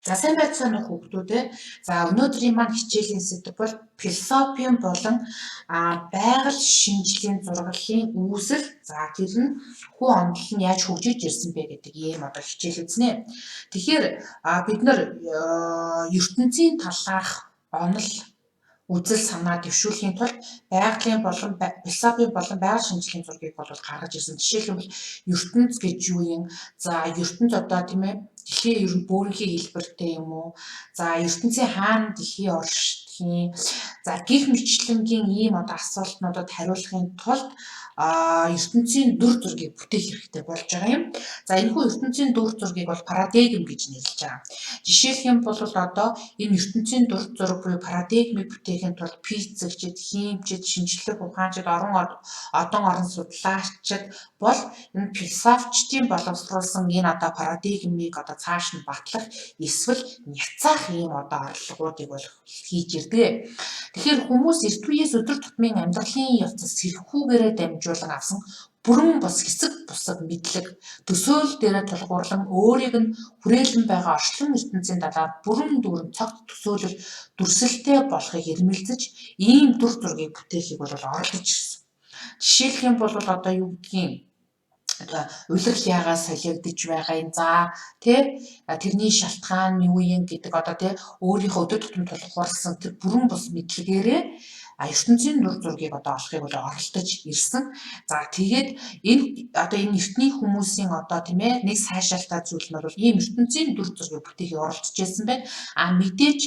За сайн байцгаана уу хүүхдүүд ээ. За өнөөдрийн маань хичээлийн сэдэв бол философийн болон байгаль шинжлэлийн зургалын үүсэл. За тэр нь хүн онол нь яаж хөгжиж ирсэн бэ гэдэг ийм одоо хичээл үзнэ. Тэгэхээр бид нар ертөнцийн талаарх онол үзэл санаа дэвшүүлэхийн тулд байгалийн болон философийн болон байгаль шинжлэлийн зургийг бол гаргаж ирсэн. Жишээлбэл ертөнц гэж юу юм? За ертөнц одоо тийм ээ дэлхийн ер нь бөөрийнхээ хэлбэртэй юм уу? За ертөнцийн хаана дэлхий оршдгийг за гих мэтлэнгийн ийм одоо асуултнуудад хариулахын тулд ертөнцийн дүр зургийг бүтээх хэрэгтэй болж байгаа юм. За энэхүү ертөнцийн дүр зургийг бол парадигм гэж нэрлэж байгаа. Жишээлх юм бол одоо энэ ертөнцийн дүр зураг буюу парадигмыг бүтээхийн тулд физикчид, химичид, шинжлэх ухаанчид, одон орон судлаачид бол энэ философичдын боловсруулсан энэ одоо парадигмыг одоо цааш нь батлах эсвэл няцаах ийм одоо орлогуудыг бол хийж ирдэг. Тэгэхээр хүмүүс эрт үеэс өдөр тутмын амьдралын явцад сэрхүүгээрээ дамжуулан авсан бүрэн бус хэсэг бусад мэдлэг төсөөл дээрээ тулгуурлан өөрийг нь хүрээлэн байгаа орчлон ертөнцийн талаар бүрэн дүүрэн цогт төсөөлөл дүрсэлтэй болохыг эрмэлзэж ийм дүр зургийг бүтээхийг бол оролдож ирсэн. Жишээлх юм бол одоо юу гэдгийг улирал яагаас солигдож байгаа юм за тэрний шалтгаан нь юу юм гэдэг одоо өөрийнхөө өдөр тутмын тулгуурласан тэр бүрэн бус мэдлэгээрээ ертөнцийн дүр зургийг одоо олохыг бол оролдож ирсэн. За тэгээд энэ эртний хүмүүсийн одоо тийм ээ нэг сайшаалтай зүйл нь бол ийм ертөнцийн дүр зургийг бүтээхийг оролдож ирсэн байна. Мэдээж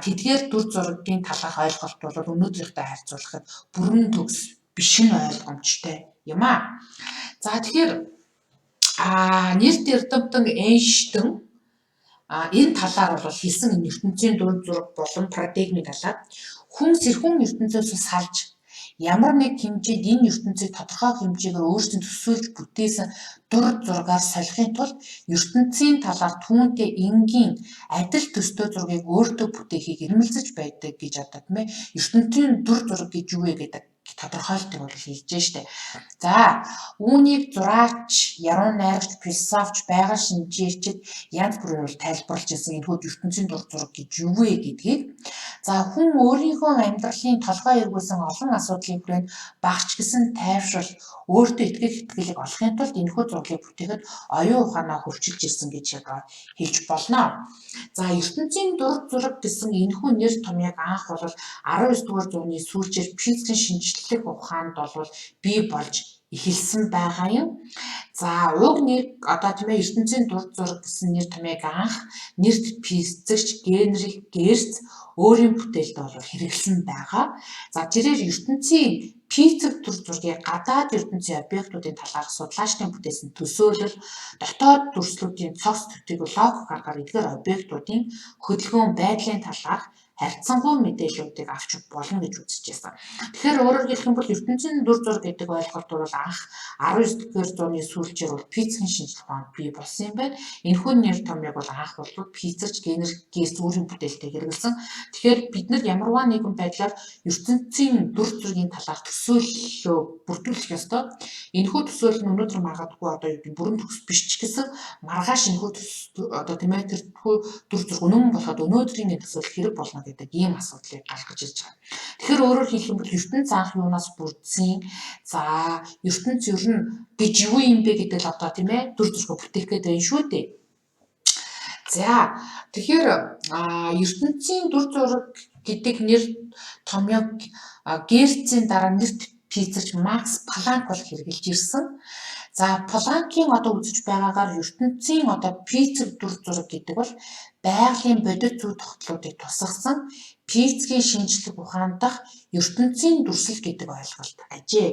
тэдгээр дүр зургийн талаарх ойлголт бол өнөөдрийнхтэй харьцуулахад бүрэн төгс биш нь ойлгомжтой юм аа. За тэгэхээр нэрт эрдэмтэн Эйнштейн энэ талаар бол хэлсэн энэ ертөнцийн дүр зураг болон парадигмын талаар хүн сэрхүүн ертөнцөөс салж ямар нэг хэмжээд энэ ертөнцийг тодорхой хэмжээгээр өөрсдийн төсөөлж бүтээсэн дүр зургаар солихын тулд ертөнцийн талаар түүнтэй энгийн адил төстэй зургийг өөртөө бүтээхийг эрмэлзэж байдаг гэж одоо тийм ээ ертөнцийн дүр зураг гэж юу вэ гэдэг тодорхойлтыг бол хэлж штэ. За үүнийг зураач, яруу найрагч, философч, байгаль шинжээчид янз бүрээр тайлбарлаж ирсэн энэхүү ертөнцийн дур зураг гэж юу вэ гэдгийг. За хүн өөрийнхөө амьдралын толгой эргүүлсэн олон асуудлын хүрээнд багч гисэн тайвшрал өөртөө итгэлийг олохын тулд энэхүү зургийг бүтээхэд оюун ухаанаа хөрчилж ирсэн гэж хэлж болно. За ертөнцийн дур зураг гэсэн энэхүү нэр томьёог анх бол 19-р зууны сүүлчээр физикийн шинжлэх ухаанд бол бий болж эхэлсэн байгаа юм. За уг нэг одоо тийм ээ ертөнцийн дур зураг гэсэн нэр томьёог анх нэрт физикч Генрих Герц өөрийн бүтээлд бол хэрэглэсэн байгаа. За тэрээр ертөнцийн физик дүр зургийг гадаад ертөнцийн объектуудын талаарх судлаачдын бүтээсэн төсөөлөл дотоод дүрслүүдийн цогц төтийг логик аргаар эдгээр объектуудын хөдөлгөөн байдлын талаарх харьцангуй мэдээллүүдийг авч болно гэж үзэж байсан. Тэгэхээр өөрөөр хэлэх юм бол ертөнцийн дүр зураг гэдэг ойлголт бол анх 19-р зууны сүүлчээр бол физикийн шинжлэх ухаанд бий болсон юм байна. Энэхүү нэр томьёог бол анх бол физикч Генрих Герц өөрийн бүтээлдээ хэрэглэсэн. Тэгэхээр бид нар ямарваа нэгэн байдлаар ертөнцийн дүр зургийн талаар төсөөллөө бүрдүүлэх ёстой. Энэхүү төсөөлөл нь өнөөдөр магадгүй одоо юу гэдэг бүрэн төгс биш ч гэсэн маргааш энэхүү одоо тийм ээ тэр дүр зураг үнэн болоход өнөөдрийн төсөөлөл хэрэг болно гэдэг ийм асуудлыг гаргаж ирж байгаа. Тэгэхээр өөрөөр хэлэх юм бол ертөнц анх юунаас бүрдсэн? За ертөнц ер нь гэж юу юм бэ гэдэг л одоо тийм ээ дүр зураг бүтээх гэдэг юм шүү дээ. За тэгэхээр ертөнцийн дүр зураг гэдэг нэр томьёог Герцийн дараа нэрт физикч Макс Планк бол хэрэгжилж ирсэн. За Планкийн одоо үзэж байгаагаар ертөнцийн одоо физик дүр зураг гэдэг бол байгалийн бодит зүй тогтлуудыг тусгасан физикийн шинжлэх ухаан дах ертөнцийн дүрслэл гэдэг ойлголт ажээ.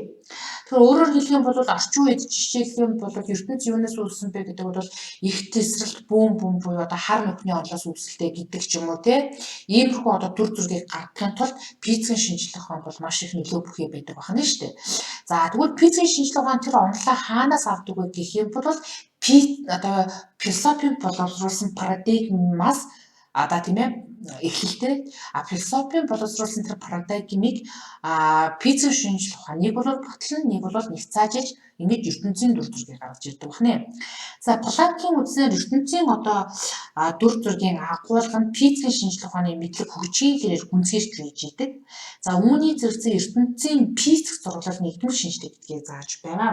Тэгэхээр өөрөөр хэлэх юм бол орчин үед жишээлх юм бол ертөнц юунаас үүссэн бэ гэдэг бол их тесрэлт бүүн буюу одоо хар нүхний онолоос үүсэлтэй гэдэг ч юм уу иймэрхүү одоо дүр зургийг гаргахын тулд физикийн шинжлэх ухаан бол маш их нөлөө бүхий байдаг байна шүү дээ. За тэгвэл физикийн шинжлэх ухаан тэр онолоо хаанаас авдаг вэ гэх юм бол одоо философийн боловсруулсан парадигмаас одоо тийм ээ эхлэлтэй философийн боловсруулсан тэр парадигмыг физик шинжлэх ухаан нэг бол батлан нэг бол нэгцаажиж ингэж ертөнцийн дүр зургийг гаргаж ирдэг байна. За Планкийн үзнээр ертөнцийн одоо дүр зургийн агуулга нь физикийн шинжлэх ухааны мэдлэг хөгжихийн хэрээр гүнзгийж байж идэг. За үүний зэрэгцээ ертөнцийн физик зураглал нэгдмэл шинжлэх гэдгийг зааж байгаа.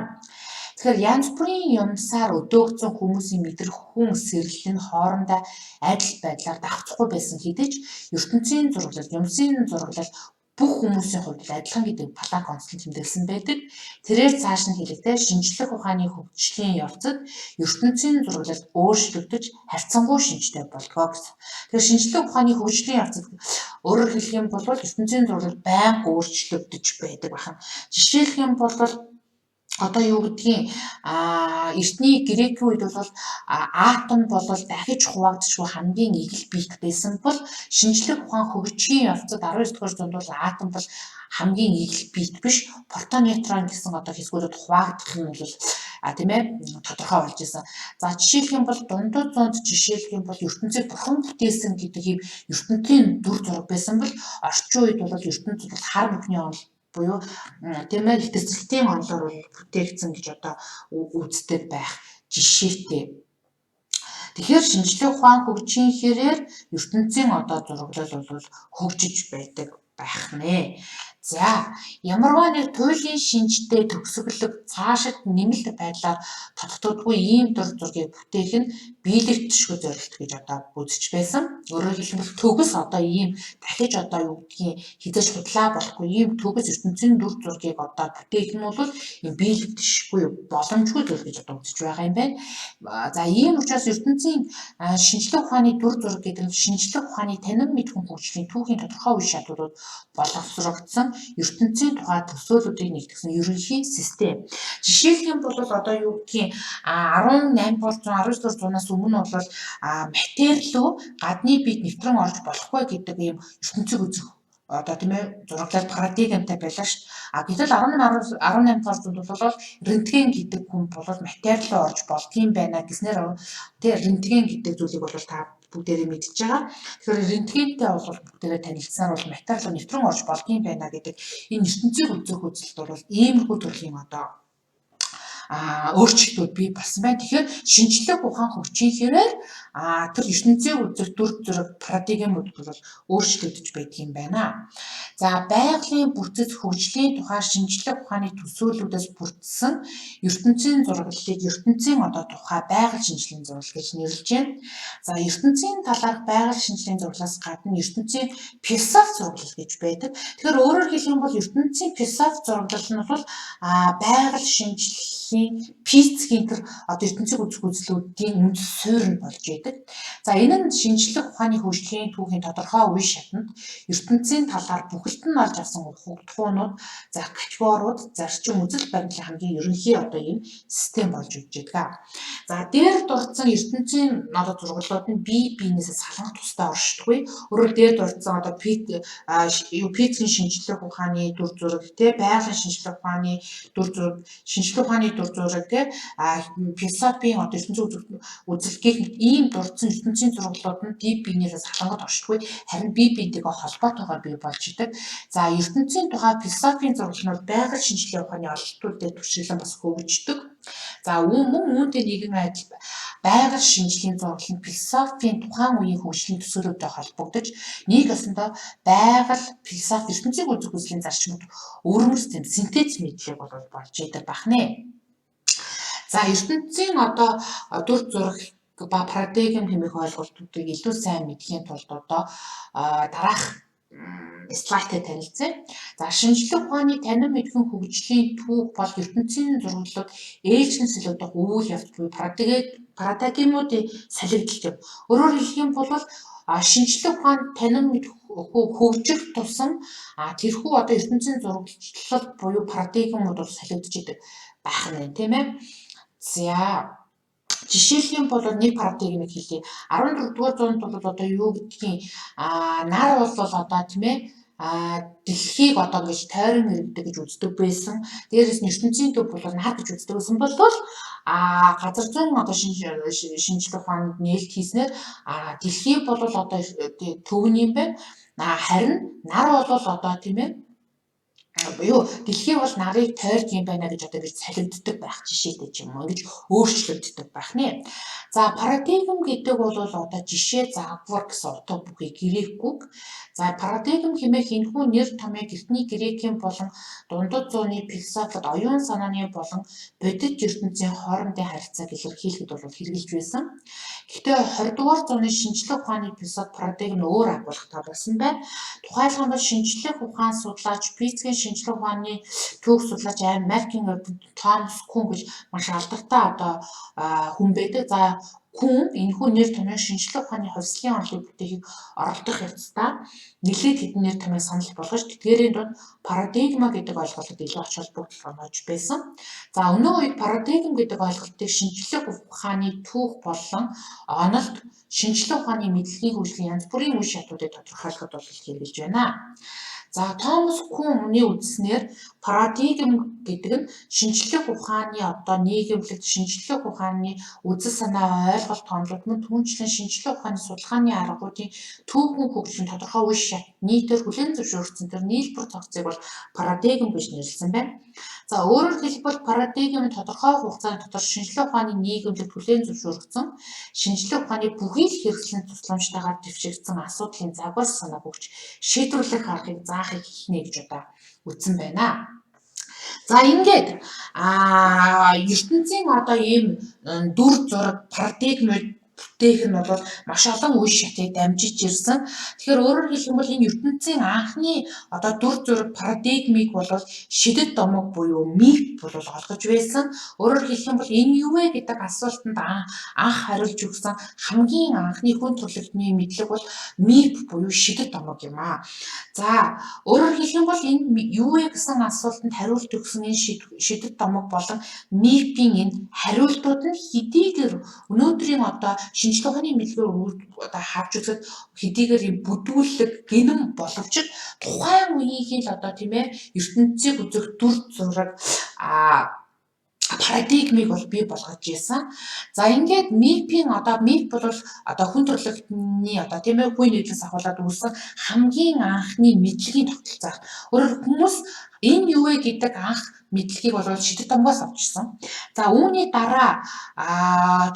Тэгэхээр янз бүрийн юмсаар өдөөгдсөн хүмүүсийн мэдрэх хүн сэрэл нь хоорондоо адил байдлаар давхцахгүй байсан хэдий ч ертөнцийн зураглал, юмсын зураглал бүх хүмүүсийн хувьд адилхан гэдэг Планк онцлог тэмдэглэсэн байдаг. Тэрээр цааш нь хэлэхдээ шинжлэх ухааны хөгжлийн явцад ертөнцийн зураглал өөрчлөгдөж харьцангуй шинжтэй болдгоо гэсэн. Тэгэхээр шинжлэх ухааны хөгжлийн явцад өөрөөр хэлэх юм бол ертөнцийн зураглал байнга өөрчлөгдөж байдаг байна. Жишээлх юм бол одоо юу гэдгийг эртний грекийн үед бол атом бол дахиж хуваагдчихгүй хамгийн игэл биет байсан бол шинжлэх ухаан хөгжихийн явцад 19 дугаар зуунд бол атом бол хамгийн игэл биет биш протон нейтрон гэсэн одоо хэсгүүдэд хуваагдах нь бол тийм ээ тодорхой болж исэн. За жишээлх юм бол дундад зуунд жишээлх юм бол ертөнцийг бурхан бүтээсэн гэдэг юм ертөнцийн дүр зураг байсан бол орчин үед бол ертөнцид бол хар бүхний онол буюу тийм ээ итгэцэлтийн онолоор бүтээгдсэн гэж одоо үздэг байх жишээтэй. Тэгэхээр шинжлэх ухаан хөгжихийн хэрээр ертөнцийн одоо зураглал бол хөгжиж байдаг байх нэ. За ямарваа нэг туйлын шинжтэй төгсгөлөг цаашид нэмэлт байдлаар тодтогдгүй ийм дүр зургийг бүтээх нь биелэгдэшгүй зорилт гэж одоо үзэж байсан. Өөрөөр хэлбэл төгс одоо ийм дахиж одоо юу гэдгийг хизээж худлаа болохгүй ийм төгс ертөнцийн дүр зургийг одоо бүтээх нь бол ийм биелэгдэшгүй боломжгүй зүйл гэж одоо үзэж байгаа юм байна. За ийм учраас ертөнцийн шинжлэх ухааны дүр зураг гэдэг нь шинжлэх ухааны танин мэдхүн хөгжлийн түүхийн тодорхой үе шатлуудад боловсрогдсон ертөнцийн тухай төсөөлүүдийг нэгтгэсэн ерөнхий систем. Жишээлх юм бол одоо юу гэдгийг 18 дугаар зуун 19 дугаар зуунаас өмнө бол матери руу гадны биед нэвтрэн орж болохгүй гэдэг ийм ертөнцийг үзэх одоо тийм ээ зураглал парадигмтай байлаа шүү. Гэтэл 18 дугаар зуунд бол рентген гэдэг хүн бол матери руу орж болдгийм байна гэснээр тий рентген гэдэг зүйлийг бол та бүгдээрээ мэдчихэж байгаа. Тэгэхээр рентгентэй бол бүгдээрээ танилцсанаар бол матери руу нэвтрэн орж болдгийм байна гэдэг энэ ертөнцийг үзэх үзэлт бол иймэрхүү төрлийн одоо өөрчлөлтүүд бий болсон байна. Тэгэхээр шинжлэх ухаан хөгжихээрээр тэр ертөнцийг үзэх дүр зураг парадигмууд бол өөрчлөгдөж байдаг юм байна. За байгалийн бүтэц хөгжлийн тухай шинжлэх ухааны төсөөллүүдээс бүрдсэн ертөнцийн зураглалыг ертөнцийн одоо тухай байгаль шинжлэлийн зураглал гэж нэрлэж байна. За ертөнцийн талаарх байгаль шинжлэлийн зураглалаас гадна ертөнцийн философи зураглал гэж байдаг. Тэгэхээр өөрөөр хэлэх юм бол ертөнцийн философи зураглал нь бол байгаль шинжлэлийн физикийн тэр одоо ертөнцийг үзэх үзлүүдийн үндэс суурь нь болж байдаг. За энэ нь шинжлэх ухааны хөгжлийн түүхийн тодорхой үе шатанд ертөнцийн талаар бүхэлд нь олж авсан ухагтхуунууд, за категориуд, зарчим үзэл баримтлалын хамгийн ерөнхий одоо ийм систем болж үздэг. За дээр дурдсан ертөнцийн одоо зураглалууд нь бие биенээсээ салгах тусдаа оршдоггүй. Өөрөөр дээр дурдсан одоо физикийн шинжлэх ухааны дүр зураг, байгалийн шинжлэх ухааны дүр зураг, шинжлэх ухааны дүр зураг философийн одоо ертөнцийн үзэлгийг ийм дурдсан ертөнцийн зураглалууд нь бие биенээсээ салгахад оршдоггүй. Харин бие биентэйгээ холбоотойгоор бий болж идэг. За ертөнцийн тухай философийн зураглалууд байгаль шинжлэх ухааны оролдлуудад туршилан бас хөгждөг. За үүнтэй нэгэн адил байгаль шинжлэлийн зураглал нь философийн тухайн үеийн хөгжлийн төсөөлөлтөд холбогдож нэг ёсондоо байгаль философи ертөнцийг үзэх үзлийн зарчмууд өрмөс тэм синтез мэдлэг болж идэг бахнэ. За ертөнцийн одоо дүр зураг ба парадигм хэмээх ойлголтуудыг илүү сайн мэдхийн тулд одоо дараах слайдтай танилцъя. За шинжлэх ухааны танин мэдхүн хөгжлийн түүх бол ертөнцийн зураглалууд ээлжин солигдох үйл явц буюу парадигмуудын салхилдалт юм. Өөрөөр хэлэх юм бол шинжлэх ухаан танин мэдэх хөгжих тусам тэрхүү одоо ертөнцийн зураглал буюу парадигмууд бол солигдож идэг байх нь тийм ээ. За жишээлх юм бол нэг парадигмыг хэлье. 14 дугаар зуунд бол одоо юу гэдгийг нар бол одоо тийм ээ дэлхийг одоо ингэж тойрон иргэдэг гэж үздэг байсан. Дээрээс нь ертөнцийн төв бол нар гэж үздэг байсан бол газар зүйн одоо шинжилгээ ухаанд нээлт хийснээр дэлхий бол одоо төвний юм байна. Харин нар бол одоо тийм ээ дэлхий бол нарыг тойрд юм байна гэж одоо би солигддог байх жишээтэй ч юм уу ингэж өөрчлөгддөг байх нэ. За парадигм гэдэг бол одоо жишээ заавар гэсэн утга бүхий грекүг. За парадигм хэмээх энэхүү нэр томьёо эртний грекийн болон дундад зууны философид оюун санааны болон бодит ертөнцийн хоорондын харьцааг илэрхийлэхэд бол хэрэгжилж байсан. Гэхдээ 20 дугаар зууны шинжлэх ухааны философи парадигм өөр агуулгатай болсон байна. Тухайлбал шинжлэх ухаан судлаач, физикийн шинжлэх ухааны түүх судлаач Америкийн Томас Кун гэж маш алдартай одоо хүн байдаг. За Кун энэхүү нэр томьёо шинжлэх ухааны хувьслын онолыг бүтээхийг оролдох явцдаа нэлээд хэдэн нэр томьёо санал болгож тэдгээрийн дунд парадигма гэдэг ойлголтод илүү ач холбогдол онож байсан. За өнөө үед парадигм гэдэг ойлголтыг шинжлэх ухааны түүх болон онолд шинжлэх ухааны мэдлэгийн хөгжлийн янз бүрийн үе шатуудыг тодорхойлоход бол хэрэгжилж байна. За Томас Кунны үзснээр парадигм гэдэг нь шинжлэх ухааны одоо нийгэмлэгт шинжлэх ухааны үзэл санаа ойлголт томлууд мөн түүнчлэн шинжлэх ухааны судалгааны аргуудын түүхэн хөгжлийн тодорхой үе шат нийтээр хүлээн зөвшөөрсөн төр нийлбэр тогтцыг бол парадигм гэж нэрлэсэн байна. За өөрөөр хэлбэл парадигм тодорхой хугацааны дотор шинжлэх ухааны нийгэмлэгт хүлээн зөвшөөрөгдсөн шинжлэх ухааны бүхий л хэрэгслийн тусламжтайгаар дэвшигдсэн асуудлын загвар санааг өгч шийдвэрлэх аргыг заахыг хэлнэ гэж одоо үзсэн байна. За ингээд ертөнцийн одоо ийм дүр зураг парадигмыг бүтээх нь бол маш олон үе шатыг дамжиж ирсэн. Тэгэхээр өөрөөр хэлэх юм бол энэ ертөнцийн анхны одоо дүр зураг парадигмыг бол шидэт домог буюу миф бол олгож байсан. Өөрөөр хэлэх юм бол энэ юу вэ гэдэг асуултанд анх хариулж өгсөн хамгийн анхны хүн төрөлхтний мэдлэг бол миф буюу шидэт домог юм аа. За өөрөөр хэлэх юм бол энэ юу вэ гэсэн асуултанд хариулт өгсөн энэ шидэт домог болон мифийн энэ хариултууд нь хэдийгээр өнөөдрийн одоо шинжлэх ухааны мэдлэгээр одоо харж үзэхэд хэдийгээр бүдүүлэг гинэм боловч тухайн үеийн л одоо тийм ээ ертөнцийг үзэх дүр зураг парадигмыг бол бий болгож ийсэн. За ингээд мифийн одоо миф бол одоо хүн төрөлхтний одоо тийм ээ хүн нийтлээс ахуулаад үүссэн хамгийн анхны мэдлэгийн тогтолцоо. Өөрөөр хүмүүс энэ юу вэ гэдэг анх мэдлэгийг бол шидэт домгоос авч ирсэн. За үүний дараа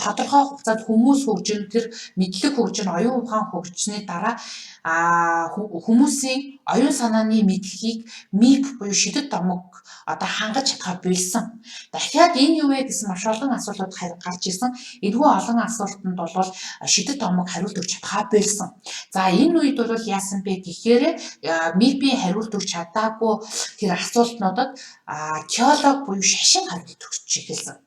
тодорхой хугацаанд хүмүүс хөгжин тэр мэдлэг хөгжин оюун ухаан хөгжсөний дараа хүмүүсийн оюун санааны мэдлэгийг миф буюу шидэт домог одоо хангаж чадхаа болсон. Дахиад энэ юу вэ гэсэн маш олон асуултууд гарч ирсэн. Энэхүү олон асуултанд бол шидэт домог хариулт өгч чадхаа болсон. За энэ үед бол яасан бэ гэхээр мифийн хариулт өгч чадаагүй тэр асуултнуудад теолог буюу шашин хариулт өгч эхэлсэн.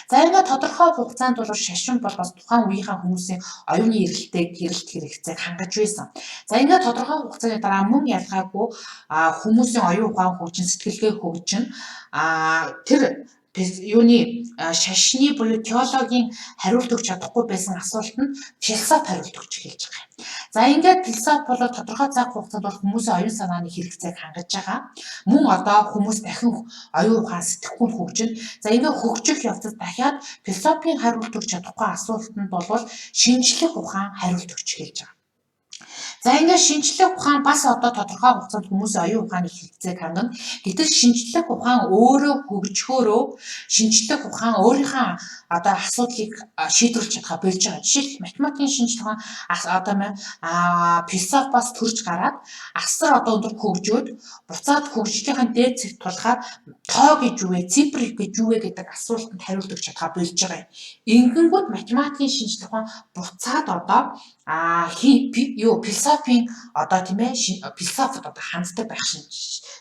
За ингээд тодорхой хугацаанд бол шашин бол бас тухайн үеийнхээ хүмүүсийн оюуны эрэлтэйг гэрэлт хэрэгцээг хангаж байсан. За ингээд тодорхой хугацааны дараа мөн ялгаагүй хүмүүсийн оюун ухаан хөгжин сэтгэлгээ хөгжин тэр юуны шашны буюу теологийн хариулт өгч чадахгүй байсан асуултанд философи хариулт өгч эхэлж байгаа юм. За ингээд философи бол тодорхой цаг хугацаанд бол хүмүүсийн оюун санааны хэрэгцээг хангаж байгаа. Мөн одоо хүмүүс дахин оюун ухаан сэтгэхүйн хөгжин. За ингээд хөгжих явцад дахиад философийн хариулт өгч чадахгүй асуултанд бол шинжлэх ухаан хариулт өгч эхэлж байгаа. За ингээд шинжлэх ухаан бас одоо тодорхой хугацаанд хүмүүсийн оюун ухааны хэрэгцээг хангана. Гэтэл шинжлэх ухаан өөрөө хөгжөхөөрөө шинжлэх ухаан өөрийнхөө одоо асуудлыг шийдвэрлэж чадхаа болж байгаа. Жишээлбэл математикийн шинжлэх ухаан одоо философиос төрж гараад асар одоо өндөр хөгжөөд буцаад хөгжлийнхаа дээд зэгт тулахаар тоо гэж юу вэ, цифр гэж юу вэ гэдэг асуултанд хариулт өгч чадхаа болж байгаа юм. Ингэнгүүт математикийн шинжлэх ухаан буцаад одоо философийн одоо тийм ээ философид одоо ханддаг байх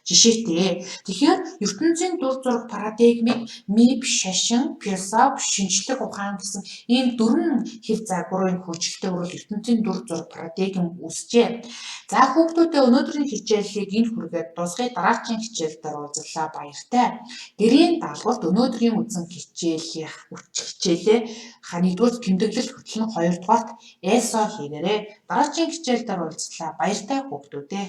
жишээтэй. Тэгэхээр ертөнцийн дүр зураг парадигмыг миф, шашин, философи, шинжлэх ухаан гэсэн ийм дөрвөн хэв загварын хөгжилтэй өрөөл ертөнцийн дүр зураг парадигм үүсжээ. За хүүхдүүдээ өнөөдрийн хичээллийг энэ хүргээд дуусгая. Дараагийн хичээлдээр уулзлаа, баяртай. Гэрийн даалгаварт өнөөдрийн үзэн хичээлээ нэгдүгээр тэмдэглэл хөтлөн 2 дугаарт ESO хийгээрэй. Дараагийн хичээлдээр уулзлаа. Баяртай хүүхдүүдээ.